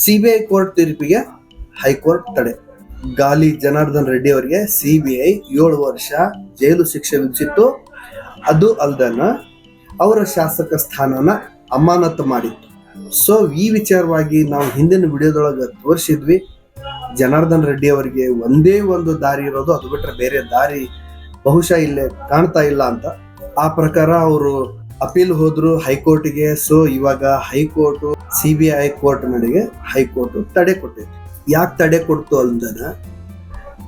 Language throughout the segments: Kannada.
ಸಿಬಿಐ ಕೋರ್ಟ್ ತೀರ್ಪಿಗೆ ಹೈಕೋರ್ಟ್ ತಡೆ. ಗಾಲಿ ಜನಾರ್ದನ್ ರೆಡ್ಡಿ ಅವರಿಗೆ ಸಿಬಿಐ 7 ವರ್ಷ ಜೈಲು ಶಿಕ್ಷೆ ವಿಧಿಸಿತ್ತು. ಅದು ಅಲ್ದನ ಅವರ ಶಾಸಕ ಸ್ಥಾನನ ಅಮಾನತು ಮಾಡಿತ್ತು. ಸೊ ಈ ವಿಚಾರವಾಗಿ ನಾವು ಹಿಂದಿನ ವಿಡಿಯೋದೊಳಗೆ ತೋರಿಸಿದ್ವಿ. ಜನಾರ್ದನ್ ರೆಡ್ಡಿ ಅವರಿಗೆ ಒಂದೇ ಒಂದು ದಾರಿ ಇರೋದು, ಅದು ಬಿಟ್ಟರೆ ಬೇರೆ ದಾರಿ ಬಹುಶಃ ಇಲ್ಲೇ ಕಾಣ್ತಾ ಇಲ್ಲ ಅಂತ. ಆ ಪ್ರಕಾರ ಅವರು ಅಪೀಲ್ ಹೋದ್ರು ಹೈಕೋರ್ಟ್ಗೆ. ಸೊ ಇವಾಗ ಹೈಕೋರ್ಟ್ ಸಿಬಿಐ ಕೋರ್ಟ್ ನಡೆಗೆ ಹೈಕೋರ್ಟ್ ತಡೆ ಕೊಟ್ಟಿದೆ. ಯಾಕೆ ತಡೆ ಕೊಡ್ತು ಅಂದನ,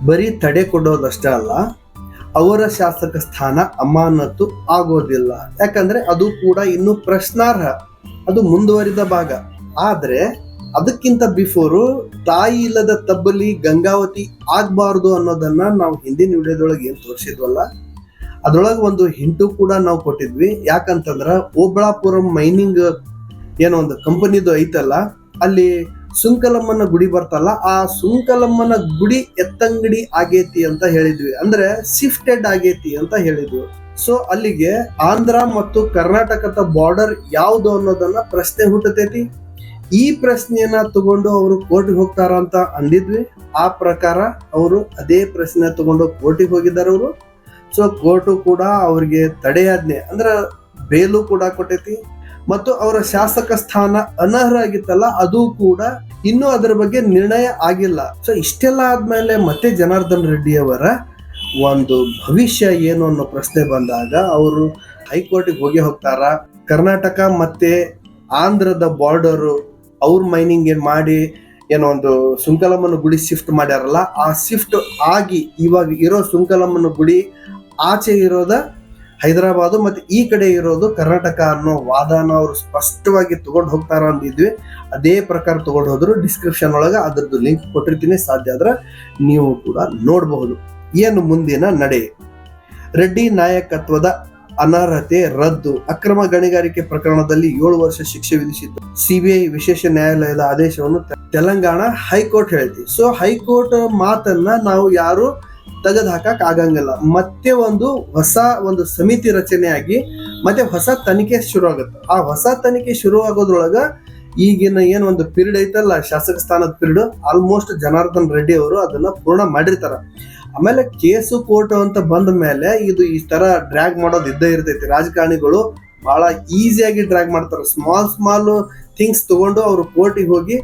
ಬರೀ ತಡೆ ಕೊಡೋದಷ್ಟೇ ಅಲ್ಲ, ಅವರ ಶಾಸಕ ಸ್ಥಾನ ಅಮಾನತು ಆಗೋದಿಲ್ಲ. ಯಾಕಂದ್ರೆ ಅದು ಕೂಡ ಇನ್ನು ಪ್ರಶ್ನಾರ್ಹ, ಅದು ಮುಂದುವರಿದ ಭಾಗ. ಆದ್ರೆ ಅದಕ್ಕಿಂತ ಬಿಫೋರು ತಾಯಿ ಇಲ್ಲದ ತಬ್ಬಲಿ ಗಂಗಾವತಿ ಆಗ್ಬಾರ್ದು ಅನ್ನೋದನ್ನ ನಾವು ಹಿಂದಿನ ವಿಡಿಯೋದೊಳಗೆ ಏನ್ ತೋರಿಸಿದ್ವಲ್ಲ, ಅದ್ರೊಳಗೆ ಒಂದು ಹಿಂಟು ಕೂಡ ನಾವು ಕೊಟ್ಟಿದ್ವಿ. ಯಾಕಂತಂದ್ರ ಓಬಳಾಪುರಂ ಮೈನಿಂಗ್ ಏನೋ ಒಂದು ಕಂಪನಿದು ಐತಲ್ಲ, ಅಲ್ಲಿ ಸುಂಕಲಮ್ಮನ ಗುಡಿ ಬರ್ತಲ್ಲ, ಆ ಸುಂಕಲಮ್ಮನ ಗುಡಿ ಎತ್ತಂಗಡಿ ಆಗೇತಿ ಅಂತ ಹೇಳಿದ್ವಿ. ಅಂದ್ರೆ ಶಿಫ್ಟೆಡ್ ಆಗೇತಿ ಅಂತ ಹೇಳಿದ್ವಿ. ಸೊ ಅಲ್ಲಿಗೆ ಆಂಧ್ರ ಮತ್ತು ಕರ್ನಾಟಕದ ಬಾರ್ಡರ್ ಯಾವುದು ಅನ್ನೋದನ್ನ ಪ್ರಶ್ನೆ ಹುಟ್ಟತೈತಿ. ಈ ಪ್ರಶ್ನೆಯನ್ನ ತಗೊಂಡು ಅವರು ಕೋರ್ಟಿಗೆ ಹೋಗ್ತಾರ ಅಂತ ಅಂದಿದ್ವಿ. ಆ ಪ್ರಕಾರ ಅವರು ಅದೇ ಪ್ರಶ್ನೆ ತಗೊಂಡು ಕೋರ್ಟಿಗೆ ಹೋಗಿದ್ದಾರೆ ಅವರು. ಸೊ ಕೋರ್ಟು ಕೂಡ ಅವ್ರಿಗೆ ತಡೆಯಾಜ್ಞೆ ಅಂದ್ರೆ ಬೇಲು ಕೂಡ ಕೊಟ್ಟೈತಿ. ಮತ್ತು ಅವರ ಶಾಸಕ ಸ್ಥಾನ ಅನರ್ಹ ಆಗಿತ್ತಲ್ಲ, ಅದು ಕೂಡ ಇನ್ನೂ ಅದರ ಬಗ್ಗೆ ನಿರ್ಣಯ ಆಗಿಲ್ಲ. ಸೊ ಇಷ್ಟೆಲ್ಲ ಆದ್ಮೇಲೆ ಮತ್ತೆ ಜನಾರ್ದನ್ ರೆಡ್ಡಿ ಅವರ ಒಂದು ಭವಿಷ್ಯ ಏನು ಅನ್ನೋ ಪ್ರಶ್ನೆ ಬಂದಾಗ ಅವರು ಹೈಕೋರ್ಟಿಗೆ ಹೋಗ್ತಾರ. ಕರ್ನಾಟಕ ಮತ್ತೆ ಆಂಧ್ರದ ಬಾರ್ಡರು ಅವ್ರ ಮೈನಿಂಗ್ ಏನ್ ಮಾಡಿ ಏನೋ ಒಂದು ಸುಂಕಲಮ್ಮನ ಗುಡಿ ಶಿಫ್ಟ್ ಮಾಡ್ಯಾರಲ್ಲ, ಆ ಶಿಫ್ಟ್ ಆಗಿ ಇವಾಗ ಇರೋ ಸುಂಕಲಮ್ಮನ ಗುಡಿ ಆಚೆ ಇರೋದ ಹೈದರಾಬಾದ್ ಮತ್ತೆ ಈ ಕಡೆ ಇರೋದು ಕರ್ನಾಟಕ ಅನ್ನೋ ವಾದನ ಅವರು ಸ್ಪಷ್ಟವಾಗಿ ತಗೊಂಡು ಹೋಗ್ತಾರ ಅಂದಿದ್ವಿ. ಅದೇ ಪ್ರಕಾರ ತಗೊಂಡು ಹೋದ್ರು. ಡಿಸ್ಕ್ರಿಪ್ಷನ್ ಒಳಗೆ ಅದರದ್ದು ಲಿಂಕ್ ಕೊಟ್ಟಿರ್ತೀನಿ, ಸಾಧ್ಯ ಆದ್ರೆ ನೀವು ಕೂಡ ನೋಡಬಹುದು. ಏನು ಮುಂದಿನ ನಡೆ? ರೆಡ್ಡಿ ನಾಯಕತ್ವದ ಅನರ್ಹತೆ ರದ್ದು. ಅಕ್ರಮ ಗಣಿಗಾರಿಕೆ ಪ್ರಕರಣದಲ್ಲಿ 7 ವರ್ಷ ಶಿಕ್ಷೆ ವಿಧಿಸಿದ್ದು ಸಿಬಿಐ ವಿಶೇಷ ನ್ಯಾಯಾಲಯದ ಆದೇಶವನ್ನು ತೆಲಂಗಾಣ ಹೈಕೋರ್ಟ್ ಹೇಳ್ತಿ. ಸೊ ಹೈಕೋರ್ಟ್ ಮಾತನ್ನ ನಾವು ಯಾರು ತೆಗೆದು ಹಾಕಕ್ ಆಗಂಗಿಲ್ಲ. ಮತ್ತೆ ಹೊಸ ಒಂದು ಸಮಿತಿ ರಚನೆಯಾಗಿ ಮತ್ತೆ ಹೊಸ ತನಿಖೆ ಶುರು ಆಗುತ್ತೆ. ಆ ಹೊಸ ತನಿಖೆ ಶುರು ಆಗೋದ್ರೊಳಗ ಈಗಿನ ಏನ್ ಒಂದು ಪೀರಿಯಡ್ ಐತಲ್ಲ, ಶಾಸಕ ಸ್ಥಾನದ ಪೀರಿಯಡ್, ಆಲ್ಮೋಸ್ಟ್ ಜನಾರ್ದನ್ ರೆಡ್ಡಿ ಅವರು ಅದನ್ನ ಪೂರ್ಣ ಮಾಡಿರ್ತಾರ. ಆಮೇಲೆ ಕೇಸು ಕೋರ್ಟ್ ಅಂತ ಬಂದ ಮೇಲೆ ಇದು ಈ ತರ ಡ್ರ್ಯಾಗ್ ಮಾಡೋದು ಇದ್ದೇ ಇರ್ತೈತಿ. ರಾಜಕಾರಣಿಗಳು ಬಹಳ ಈಸಿಯಾಗಿ ಡ್ರ್ಯಾಗ್ ಮಾಡ್ತಾರೆ. ಸ್ಮಾಲ್ ಥಿಂಗ್ಸ್ ತಗೊಂಡು ಅವರು ಕೋರ್ಟಿಗೆ ಹೋಗಿ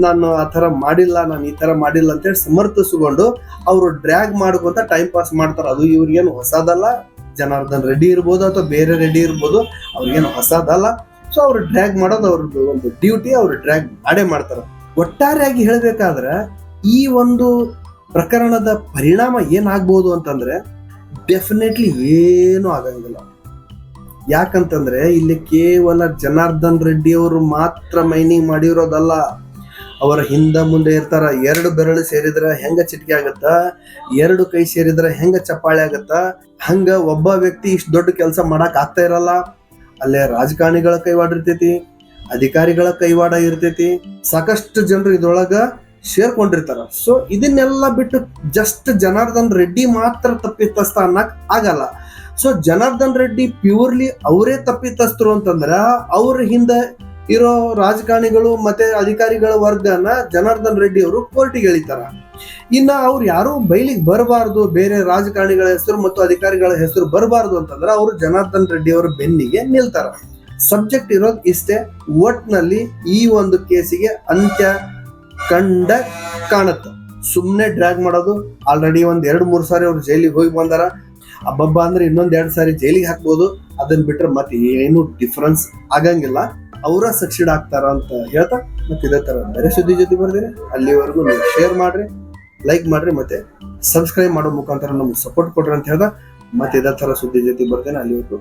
ನಾನು ಆ ತರ ಮಾಡಿಲ್ಲ, ನಾನು ಈ ತರ ಮಾಡಿಲ್ಲ ಅಂತೇಳಿ ಸಮರ್ಥಿಸಿಕೊಂಡು ಅವರು ಡ್ರ್ಯಾಗ್ ಮಾಡ್ಕೊಂತ ಟೈಮ್ ಪಾಸ್ ಮಾಡ್ತಾರೆ. ಅದು ಇವ್ರಿಗೇನು ಹೊಸದಲ್ಲ. ಜನಾರ್ದನ್ ರೆಡ್ಡಿ ಇರ್ಬೋದು ಅಥವಾ ಬೇರೆ ರೆಡ್ಡಿ ಇರ್ಬೋದು, ಅವ್ರಿಗೇನು ಹೊಸದಲ್ಲ. ಸೊ ಅವ್ರು ಡ್ರ್ಯಾಗ್ ಮಾಡೋದು ಅವ್ರದ್ದು ಒಂದು ಡ್ಯೂಟಿ, ಅವ್ರು ಡ್ರ್ಯಾಗ್ ಮಾಡೇ ಮಾಡ್ತಾರೆ. ಒಟ್ಟಾರೆಯಾಗಿ ಹೇಳ್ಬೇಕಾದ್ರೆ ಈ ಒಂದು ಪ್ರಕರಣದ ಪರಿಣಾಮ ಏನಾಗ್ಬೋದು ಅಂತಂದ್ರೆ ಡೆಫಿನೆಟ್ಲಿ ಏನೂ ಆಗಂಗಿಲ್ಲ. ಯಾಕಂತಂದ್ರೆ ಇಲ್ಲಿ ಕೇವಲ ಜನಾರ್ದನ್ ರೆಡ್ಡಿ ಅವರು ಮಾತ್ರ ಮೈನಿಂಗ್ ಮಾಡಿರೋದಲ್ಲ, ಅವರ ಹಿಂದ ಮುಂದೆ ಇರ್ತಾರ. 2 ಬೆರಳು ಸೇರಿದ್ರೆ ಹೆಂಗ ಚಿಟಿಕೆ ಆಗತ್ತ, 2 ಕೈ ಸೇರಿದ್ರೆ ಹೆಂಗ ಚಪ್ಪಾಳೆ ಆಗತ್ತ, ಹಂಗ ಒಬ್ಬ ವ್ಯಕ್ತಿ ಇಷ್ಟು ದೊಡ್ಡ ಕೆಲಸ ಮಾಡಕ್ ಆಗ್ತಾ ಇರಲ್ಲ. ಅಲ್ಲೇ ರಾಜಕಾರಣಿಗಳ ಕೈವಾಡ ಇರ್ತೈತಿ, ಅಧಿಕಾರಿಗಳ ಕೈವಾಡ ಇರ್ತೈತಿ, ಸಾಕಷ್ಟು ಜನರು ಇದ್ರೊಳಗ ಸೇರ್ಕೊಂಡಿರ್ತಾರ. ಸೊ ಇದನ್ನೆಲ್ಲ ಬಿಟ್ಟು ಜಸ್ಟ್ ಜನಾರ್ದನ್ ರೆಡ್ಡಿ ಮಾತ್ರ ತಪ್ಪಿತಸ್ಥ ಅನ್ನಕ್ ಆಗಲ್ಲ. ಸೊ ಜನಾರ್ದನ್ ರೆಡ್ಡಿ ಪ್ಯೂರ್ಲಿ ಅವರೇ ತಪ್ಪಿತಸ್ಥರು ಅಂತಂದ್ರ ಅವ್ರ ಹಿಂದೆ ಇರೋ ರಾಜಕಾರಣಿಗಳು ಮತ್ತೆ ಅಧಿಕಾರಿಗಳ ವರ್ಗನ ಜನಾರ್ದನ್ ರೆಡ್ಡಿ ಅವರು ಕೋರ್ಟಿಗೆ ಎಳಿತಾರ. ಇನ್ನ ಅವ್ರು ಯಾರು ಬೈಲಿಗೆ ಬರಬಾರ್ದು, ಬೇರೆ ರಾಜಕಾರಣಿಗಳ ಹೆಸರು ಮತ್ತು ಅಧಿಕಾರಿಗಳ ಹೆಸರು ಬರಬಾರ್ದು ಅಂತಂದ್ರೆ ಅವರು ಜನಾರ್ದನ್ ರೆಡ್ಡಿ ಅವರ ಬೆನ್ನಿಗೆ ನಿಲ್ತಾರ. ಸಬ್ಜೆಕ್ಟ್ ಇರೋದು ಇಷ್ಟೇ. ಒಟ್ನಲ್ಲಿ ಈ ಒಂದು ಕೇಸಿಗೆ ಅಂತ್ಯ ಕಂಡ ಕಾಣುತ್ತೆ. ಸುಮ್ಮನೆ ಡ್ರ್ಯಾಗ್ ಮಾಡೋದು. ಆಲ್ರೆಡಿ 1-2-3 ಸಾರಿ ಅವ್ರು ಜೈಲಿಗೆ ಹೋಗಿ ಬಂದಾರ. ಅಬ್ಬಬ್ಬ ಅಂದ್ರೆ ಇನ್ನೊಂದ್ 2 ಸಾರಿ ಜೈಲಿಗೆ ಹಾಕ್ಬೋದು. ಅದನ್ನ ಬಿಟ್ರೆ ಮತ್ತೆ ಏನು ಡಿಫ್ರೆನ್ಸ್ ಆಗಂಗಿಲ್ಲ. ಅವರ ಸಕ್ಸೀಡ್ ಆಗ್ತಾರ ಅಂತ ಹೇಳ್ತಾ ಮತ್ತೆ ಇದೇ ತರ ಬೇರೆ ಸುದ್ದಿ ಜೊತೆ ಬರ್ತೀನಿ. ಅಲ್ಲಿವರೆಗೂ ನೀವು ಶೇರ್ ಮಾಡ್ರಿ, ಲೈಕ್ ಮಾಡ್ರಿ, ಮತ್ತೆ ಸಬ್ಸ್ಕ್ರೈಬ್ ಮಾಡೋ ಮುಖಾಂತರ ನಮ್ಗೆ ಸಪೋರ್ಟ್ ಕೊಡ್ರಿ ಅಂತ ಹೇಳ್ದ ಮತ್ತೆ ಇದೇ ತರ ಸುದ್ದಿ ಜೊತೆ ಬರ್ತೇನೆ. ಅಲ್ಲಿವರೆಗೂ